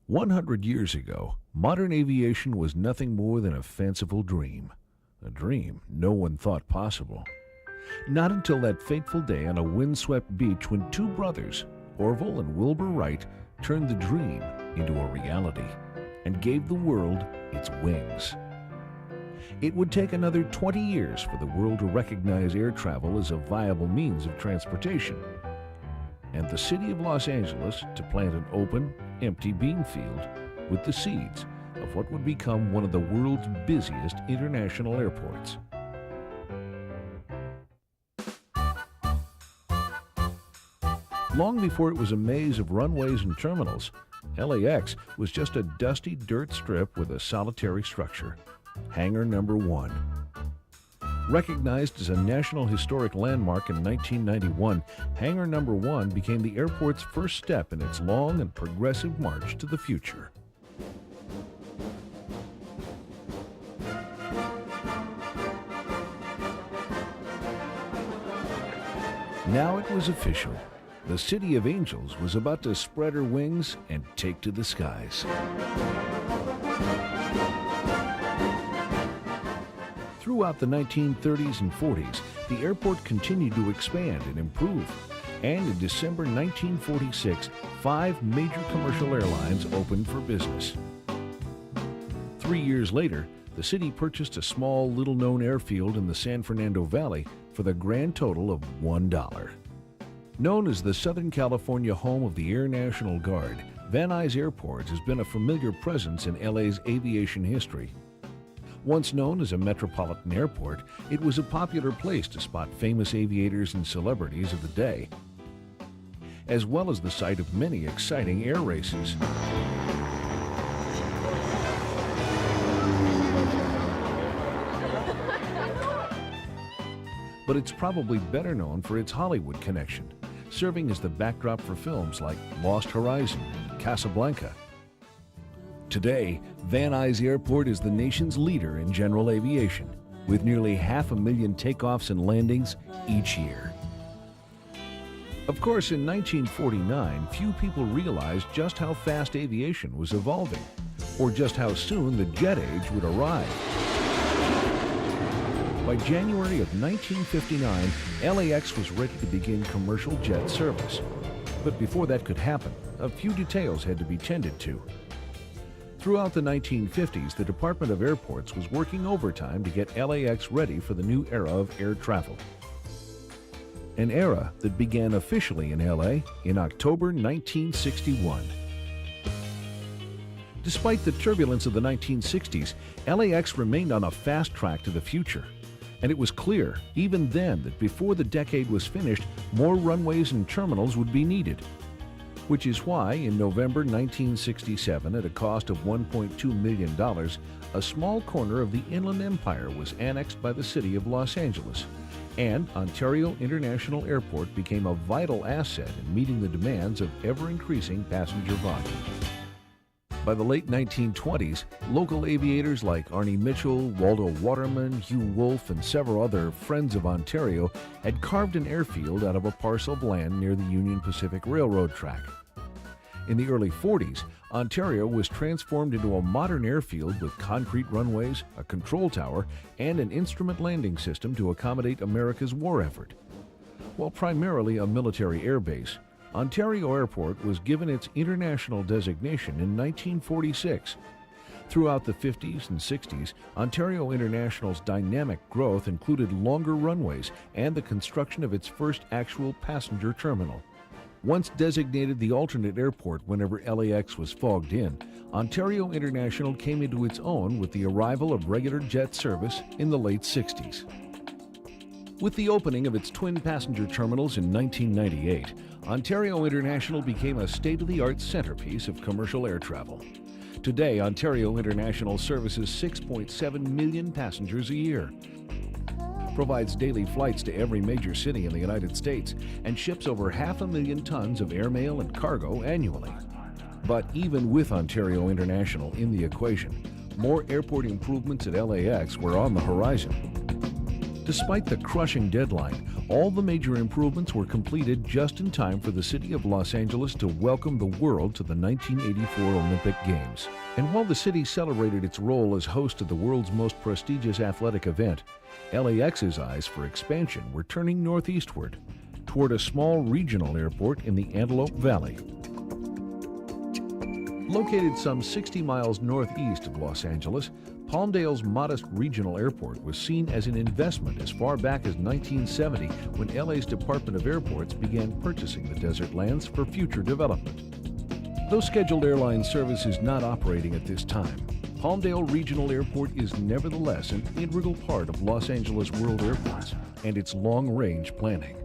100 years ago, modern aviation was nothing more than a fanciful dream. A dream no one thought possible. Not until that fateful day on a windswept beach when two brothers, Orville and Wilbur Wright, turned the dream into a reality and gave the world its wings. It would take another 20 years for the world to recognize air travel as a viable means of transportation, and the city of Los Angeles to plant an open, empty bean field with the seeds of what would become one of the world's busiest international airports. Long before it was a maze of runways and terminals, LAX was just a dusty dirt strip with a solitary structure, Hangar Number 1. Recognized as a National Historic Landmark in 1991, Hangar Number 1 became the airport's first step in its long and progressive march to the future. Now it was official. The City of Angels was about to spread her wings and take to the skies. Throughout the 1930s and 40s, the airport continued to expand and improve. And in December 1946, 5 major commercial airlines opened for business. 3 years later, the city purchased a small, little-known airfield in the San Fernando Valley for the grand total of $1. Known as the Southern California home of the Air National Guard, Van Nuys Airport has been a familiar presence in LA's aviation history. Once known as a metropolitan airport, it was a popular place to spot famous aviators and celebrities of the day, as well as the site of many exciting air races. But it's probably better known for its Hollywood connection, serving as the backdrop for films like Lost Horizon and Casablanca. Today, Van Nuys Airport is the nation's leader in general aviation, with nearly 500,000 takeoffs and landings each year. Of course, in 1949, few people realized just how fast aviation was evolving, or just how soon the jet age would arrive. By January of 1959, LAX was ready to begin commercial jet service. But before that could happen, a few details had to be tended to. Throughout the 1950s, the Department of Airports was working overtime to get LAX ready for the new era of air travel. An era that began officially in LA in October 1961. Despite the turbulence of the 1960s, LAX remained on a fast track to the future. And it was clear, even then, that before the decade was finished, more runways and terminals would be needed. Which is why, in November 1967, at a cost of $1.2 million, a small corner of the Inland Empire was annexed by the city of Los Angeles, and Ontario International Airport became a vital asset in meeting the demands of ever-increasing passenger volume. By the late 1920s, local aviators like Arnie Mitchell, Waldo Waterman, Hugh Wolf, and several other Friends of Ontario had carved an airfield out of a parcel of land near the Union Pacific Railroad track. In the early 40s, Ontario was transformed into a modern airfield with concrete runways, a control tower, and an instrument landing system to accommodate America's war effort. While primarily a military airbase, Ontario Airport was given its international designation in 1946. Throughout the 50s and 60s, Ontario International's dynamic growth included longer runways and the construction of its first actual passenger terminal. Once designated the alternate airport whenever LAX was fogged in, Ontario International came into its own with the arrival of regular jet service in the late 60s. With the opening of its twin passenger terminals in 1998, Ontario International became a state-of-the-art centerpiece of commercial air travel. Today, Ontario International services 6.7 million passengers a year, provides daily flights to every major city in the United States, and ships over 500,000 tons of airmail and cargo annually. But even with Ontario International in the equation, more airport improvements at LAX were on the horizon. Despite the crushing deadline, all the major improvements were completed just in time for the city of Los Angeles to welcome the world to the 1984 Olympic Games. And while the city celebrated its role as host of the world's most prestigious athletic event, LAX's eyes for expansion were turning northeastward, toward a small regional airport in the Antelope Valley. Located some 60 miles northeast of Los Angeles, Palmdale's modest regional airport was seen as an investment as far back as 1970, when LA's Department of Airports began purchasing the desert lands for future development. Though scheduled airline service is not operating at this time, Palmdale Regional Airport is nevertheless an integral part of Los Angeles World Airports and its long-range planning.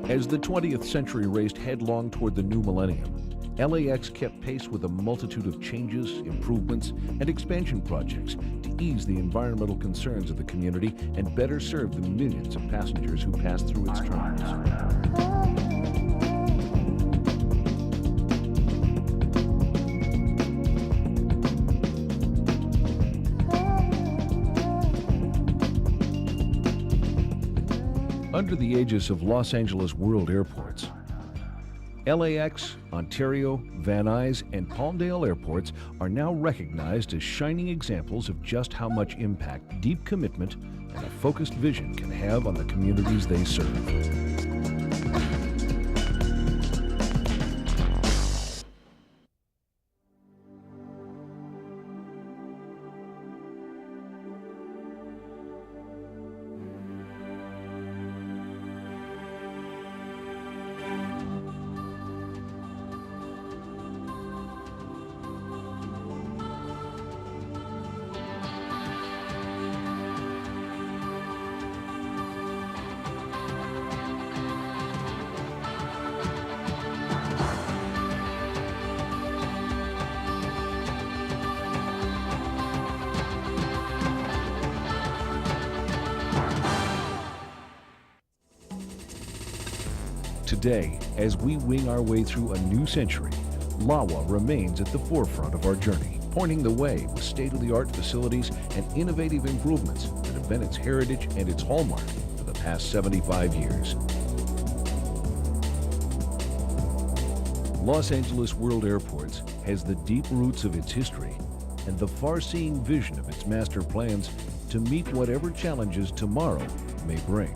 As the 20th century raced headlong toward the new millennium, LAX kept pace with a multitude of changes, improvements, and expansion projects to ease the environmental concerns of the community and better serve the millions of passengers who pass through its terminals. Under the aegis of Los Angeles World Airports, LAX, Ontario, Van Nuys, and Palmdale airports are now recognized as shining examples of just how much impact deep commitment and a focused vision can have on the communities they serve. Today, as we wing our way through a new century, LAWA remains at the forefront of our journey, pointing the way with state-of-the-art facilities and innovative improvements that have been its heritage and its hallmark for the past 75 years. Los Angeles World Airports has the deep roots of its history and the far-seeing vision of its master plans to meet whatever challenges tomorrow may bring.